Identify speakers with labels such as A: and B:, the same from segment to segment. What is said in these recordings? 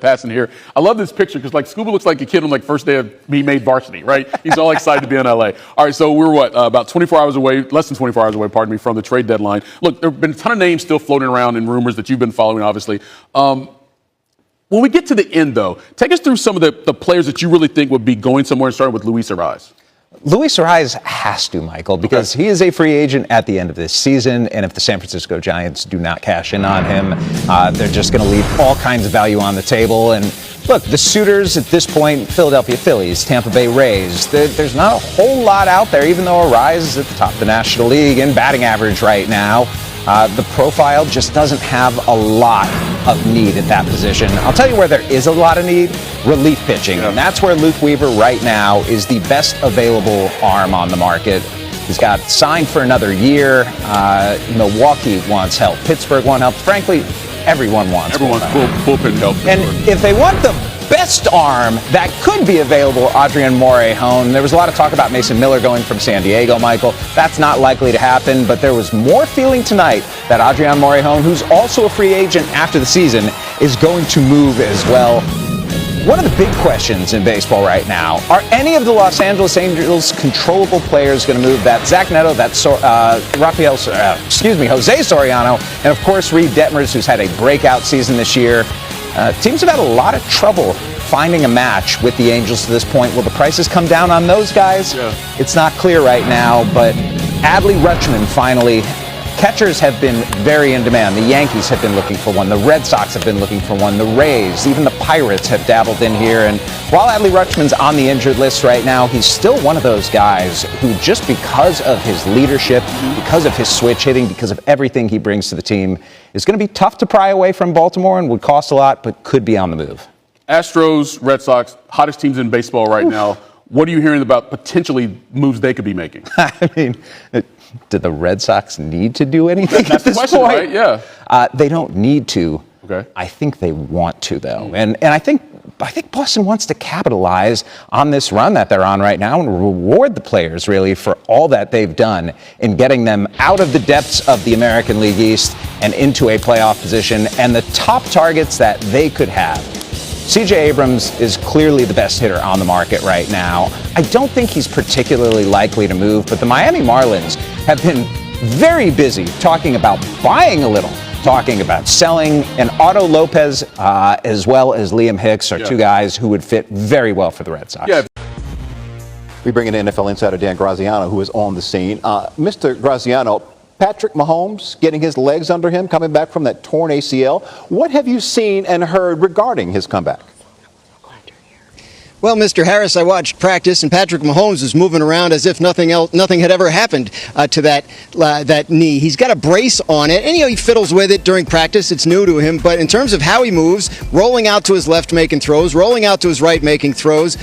A: passing here. I love this picture because, like, Scuba looks like a kid on, like, first day of he made varsity, right? He's all excited to be in L.A. All right, so we're, about 24 hours away, less than 24 hours away, pardon me, from the trade deadline. Look, there have been a ton of names still floating around and rumors that you've been following, obviously. When we get to the end, though, take us through some of the players that you really think would be going somewhere, starting with Luis Arraez.
B: Luis Arraez has to, Michael, because he is a free agent at the end of this season, and if the San Francisco Giants do not cash in on him, they're just going to leave all kinds of value on the table. And look, the suitors at this point, Philadelphia Phillies, Tampa Bay Rays, there's not a whole lot out there, even though Arraez is at the top of the National League in batting average right now. The profile just doesn't have a lot of need at that position. I'll tell you where there is a lot of need, relief pitching. And that's where Luke Weaver right now is the best available arm on the market. He's got signed for another year. Milwaukee wants help. Pittsburgh wants help. Frankly, everyone wants
A: bullpen help.
B: And if they want the best arm that could be available, Adrian Morejon. There was a lot of talk about Mason Miller going from San Diego, Michael. That's not likely to happen, but there was more feeling tonight that Adrian Morejon, who's also a free agent after the season, is going to move as well. One of the big questions in baseball right now, are any of the Los Angeles Angels controllable players going to move? That Zach Neto, that Jose Soriano, and of course Reed Detmers, who's had a breakout season this year. Teams have had a lot of trouble finding a match with the Angels to this point. Will the prices come down on those guys? Yeah. It's not clear right now, but Adley Rutschman finally. Catchers have been very in demand. The Yankees have been looking for one. The Red Sox have been looking for one. The Rays, even the Pirates have dabbled in here. And while Adley Rutschman's on the injured list right now, he's still one of those guys who, just because of his leadership, because of his switch hitting, because of everything he brings to the team, is going to be tough to pry away from Baltimore and would cost a lot, but could be on the move.
A: Astros, Red Sox, hottest teams in baseball right now. What are you hearing about potentially moves they could be making?
B: I mean, do the Red Sox need to do anything
A: at this
B: question,
A: point? Right? Yeah.
B: They don't need to.
A: Okay.
B: I think they want to, though. And I think Boston wants to capitalize on this run that they're on right now and reward the players, really, for all that they've done in getting them out of the depths of the American League East and into a playoff position, and the top targets that they could have. C.J. Abrams is clearly the best hitter on the market right now. I don't think he's particularly likely to move, but the Miami Marlins have been very busy talking about buying a little, talking about selling, and Otto Lopez as well as Liam Hicks are two guys who would fit very well for the Red Sox.
A: Yeah.
C: We bring in NFL insider Dan Graziano, who is on the scene. Mr. Graziano, Patrick Mahomes getting his legs under him, coming back from that torn ACL. What have you seen and heard regarding his comeback?
D: Well, Mr. Harris, I watched practice, and Patrick Mahomes was moving around as if nothing had ever happened to that knee. He's got a brace on it, and he fiddles with it during practice. It's new to him, but in terms of how he moves, rolling out to his left making throws, rolling out to his right making throws,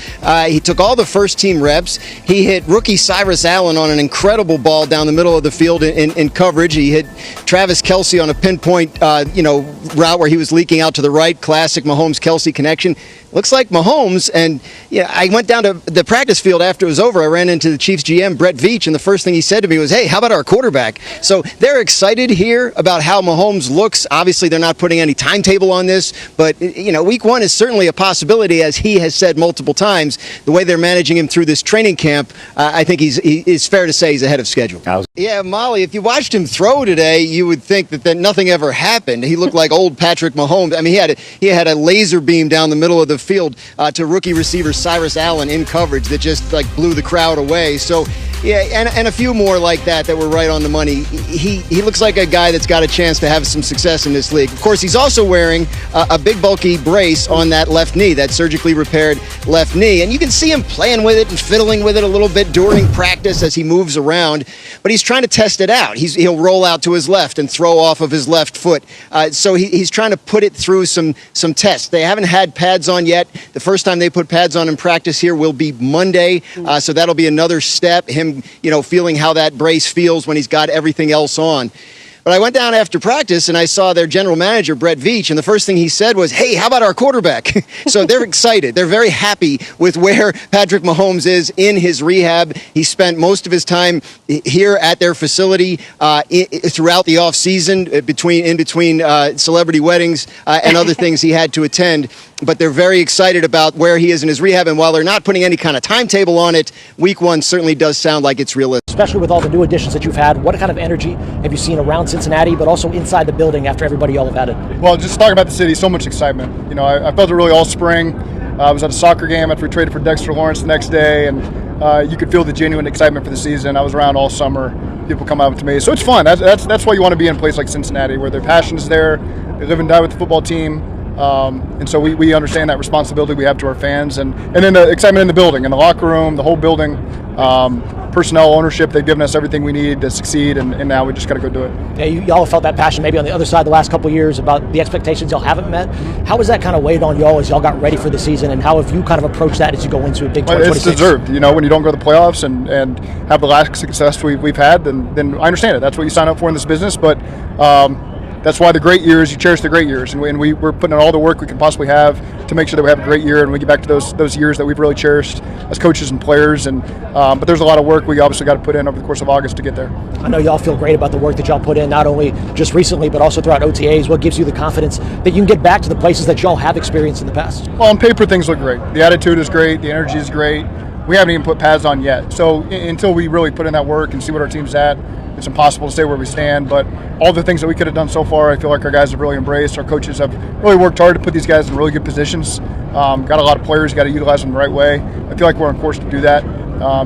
D: he took all the first-team reps. He hit rookie Cyrus Allen on an incredible ball down the middle of the field in coverage. He hit Travis Kelce on a pinpoint, route where he was leaking out to the right. Classic Mahomes-Kelce connection. Looks like Mahomes, and I went down to the practice field after it was over. I ran into the Chiefs GM, Brett Veach, and the first thing he said to me was, hey, how about our quarterback? So they're excited here about how Mahomes looks. Obviously, they're not putting any timetable on this, but, week one is certainly a possibility, as he has said multiple times. The way they're managing him through this training camp, I think it's fair to say he's ahead of schedule. Yeah, Molly, if you watched him throw today, you would think that nothing ever happened. He looked like old Patrick Mahomes. I mean, he had a laser beam down the middle of the field to rookie receiver Cyrus Allen in coverage that just blew the crowd away. So yeah, and a few more like that were right on the money. He looks like a guy that's got a chance to have some success in this league. Of course, he's also wearing a big bulky brace on that left knee, that surgically repaired left knee, and you can see him playing with it and fiddling with it a little bit during practice as he moves around, but he's trying to test it out. He'll roll out to his left and throw off of his left foot. So he's trying to put it through some tests. They haven't had pads on yet. The first time they put pads on in practice here will be Monday, so that'll be another step, him feeling how that brace feels when he's got everything else on. But I went down after practice and I saw their general manager, Brett Veach, and the first thing he said was, "Hey, how about our quarterback?" So they're excited. They're very happy with where Patrick Mahomes is in his rehab. He spent most of his time here at their facility throughout the offseason, in between celebrity weddings and other things he had to attend. But they're very excited about where he is in his rehab. And while they're not putting any kind of timetable on it, week 1 certainly does sound like it's realistic.
E: Especially with all the new additions that you've had, what kind of energy have you seen around Cincinnati, but also inside the building after everybody y'all have added?
F: Well, just talking about the city, so much excitement. You know, I felt it really all spring. I was at a soccer game after we traded for Dexter Lawrence the next day, and you could feel the genuine excitement for the season. I was around all summer. People come up to me. So it's fun. That's why you want to be in a place like Cincinnati, where their passion is there. They live and die with the football team. And so we understand that responsibility we have to our fans, and then the excitement in the building, in the locker room, the whole building, personnel ownership. They've given us everything we need to succeed, and now we just got to go do it.
E: Yeah, y'all have felt that passion maybe on the other side the last couple of years about the expectations y'all haven't met. How has that kind of weighed on y'all as y'all got ready for the season, and how have you kind of approached that as you go into a big 2026?
F: It's deserved. You know, when you don't go to the playoffs and have the lack of success we've had, then I understand it. That's what you sign up for in this business, but that's why the great years, you cherish the great years. And we're putting in all the work we can possibly have to make sure that we have a great year and we get back to those years that we've really cherished as coaches and players. But there's a lot of work we obviously got to put in over the course of August to get there.
E: I know y'all feel great about the work that y'all put in, not only just recently, but also throughout OTAs. What gives you the confidence that you can get back to the places that y'all have experienced in the past?
F: Well, on paper, things look great. The attitude is great. The energy is great. We haven't even put pads on yet. So until we really put in that work and see what our team's at, it's impossible to say where we stand, but all the things that we could have done so far, I feel like our guys have really embraced. Our coaches have really worked hard to put these guys in really good positions. Got a lot of players, got to utilize them the right way. I feel like we're on course to do that.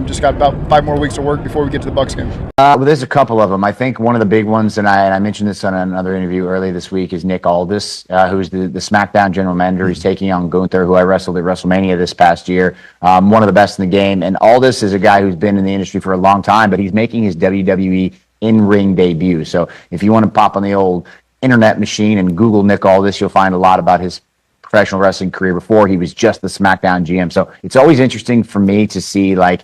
F: Just got about 5 more weeks of work before we get to the Bucs game.
G: Well, there's a couple of them. I think one of the big ones, and I mentioned this on another interview earlier this week, is Nick Aldis, who's the SmackDown general manager. He's taking on Gunther, who I wrestled at WrestleMania this past year. One of the best in the game. And Aldis is a guy who's been in the industry for a long time, but he's making his WWE in-ring debut. So if you want to pop on the old internet machine and Google Nick Aldis, you'll find a lot about his professional wrestling career before he was just the SmackDown GM. So it's always interesting for me to see like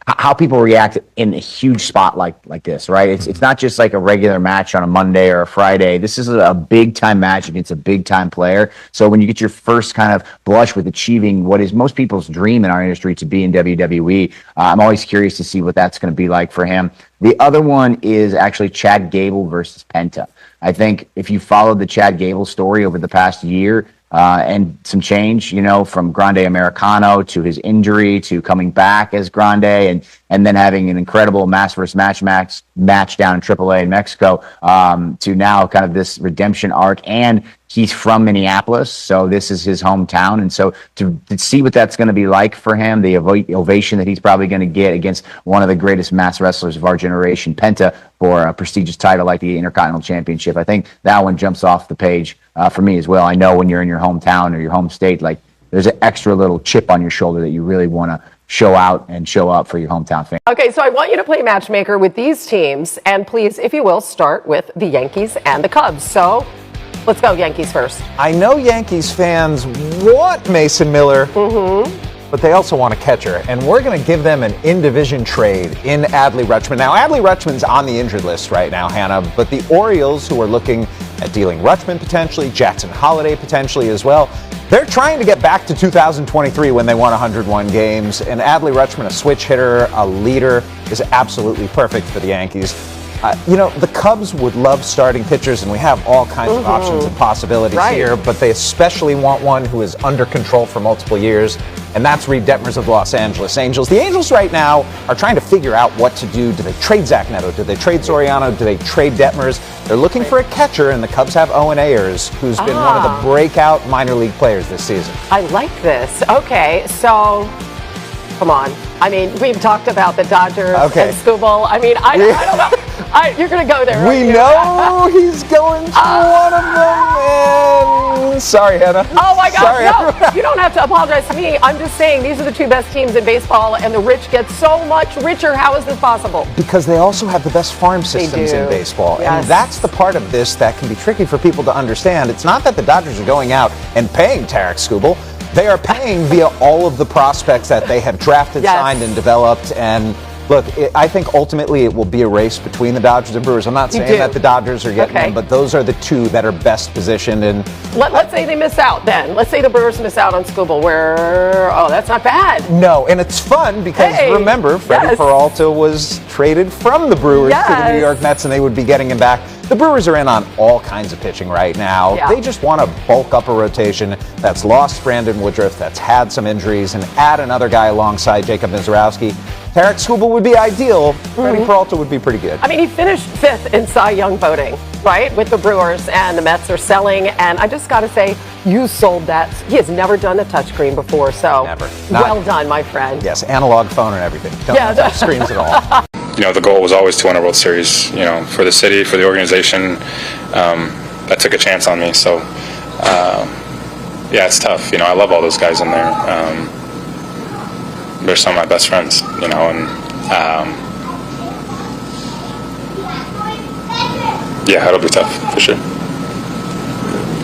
G: how people react in a huge spot like this, right? It's not just like a regular match on a Monday or a Friday. This is a big time match against a big time player. So when you get your first kind of blush with achieving what is most people's dream in our industry to be in WWE, I'm always curious to see what that's going to be like for him. The other one is actually Chad Gable versus Penta. I think if you followed the Chad Gable story over the past year, and some change, you know, from Grande Americano to his injury to coming back as Grande and then having an incredible match versus match down in AAA in Mexico, to now kind of this redemption arc. And he's from Minneapolis, so this is his hometown. And so to see what that's going to be like for him, the ovation that he's probably going to get against one of the greatest mass wrestlers of our generation, Penta, for a prestigious title like the Intercontinental Championship, I think that one jumps off the page for me as well. I know when you're in your hometown or your home state, like there's an extra little chip on your shoulder that you really want to show out and show up for your hometown fans.
H: Okay, so I want you to play matchmaker with these teams, and please, if you will, start with the Yankees and the Cubs. So let's go Yankees first.
B: I know Yankees fans want Mason Miller, but they also want a catcher, and we're going to give them an in-division trade in Adley Rutschman. Now, Adley Rutschman's on the injured list right now, Hannah, but the Orioles, who are looking at dealing Rutschman potentially, Jackson Holliday potentially as well, they're trying to get back to 2023 when they won 101 games, and Adley Rutschman, a switch hitter, a leader, is absolutely perfect for the Yankees. You know, the Cubs would love starting pitchers, and we have all kinds of options and possibilities here, but they especially want one who is under control for multiple years, and that's Reed Detmers of the Los Angeles Angels. The Angels right now are trying to figure out what to do. Do they trade Zach Neto? Do they trade Soriano? Do they trade Detmers? They're looking for a catcher, and the Cubs have Owen Ayers, who's been one of the breakout minor league players this season.
H: I like this. Okay, so come on. I mean, we've talked about the Dodgers and Skubal. I mean, I don't know. You're going to go there.
B: We know he's going to one of them. And sorry, Hannah.
H: Oh, my God. No, you don't have to apologize to me. I'm just saying these are the two best teams in baseball, and the rich get so much richer. How is this possible?
B: Because they also have the best farm systems in baseball.
H: Yes.
B: And that's the part of this that can be tricky for people to understand. It's not that the Dodgers are going out and paying Tarek Skubal. They are paying via all of the prospects that they have drafted, signed, and developed. And Look, I think ultimately it will be a race between the Dodgers and Brewers. I'm not saying that the Dodgers are getting them, but those are the two that are best positioned. And
H: let's say they miss out then. Let's say the Brewers miss out on Skubal, that's not bad.
B: No, and it's fun because remember, Freddie Peralta was traded from the Brewers to the New York Mets, and they would be getting him back. The Brewers are in on all kinds of pitching right now.
H: Yeah.
B: They just want to bulk up a rotation that's lost Brandon Woodruff, that's had some injuries, and add another guy alongside Jacob Mizorowski. Tarek Skubal would be ideal. Freddie Peralta would be pretty good.
H: I mean, he finished 5th in Cy Young voting, right, with the Brewers, and the Mets are selling. And I just got to say, you sold that. He has never done a touchscreen before, so
B: Never.
H: Well done, my friend.
B: Yes, analog phone and everything. Don't touch screens at all.
I: You know, the goal was always to win a World Series, you know, for the city, for the organization. That took a chance on me. So, yeah, it's tough. You know, I love all those guys in there. They're some of my best friends, you know, and yeah, it'll be tough for sure.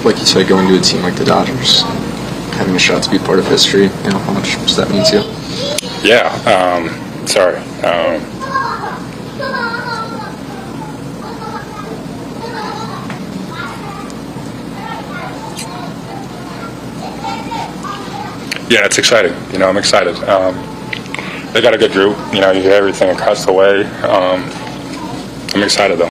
J: Like you said, going to a team like the Dodgers, having a shot to be part of history, you know, how much does that mean to you?
I: Yeah, sorry. Yeah, it's exciting. You know, I'm excited. They got a good group. You know, you hear everything across the way. I'm excited, though.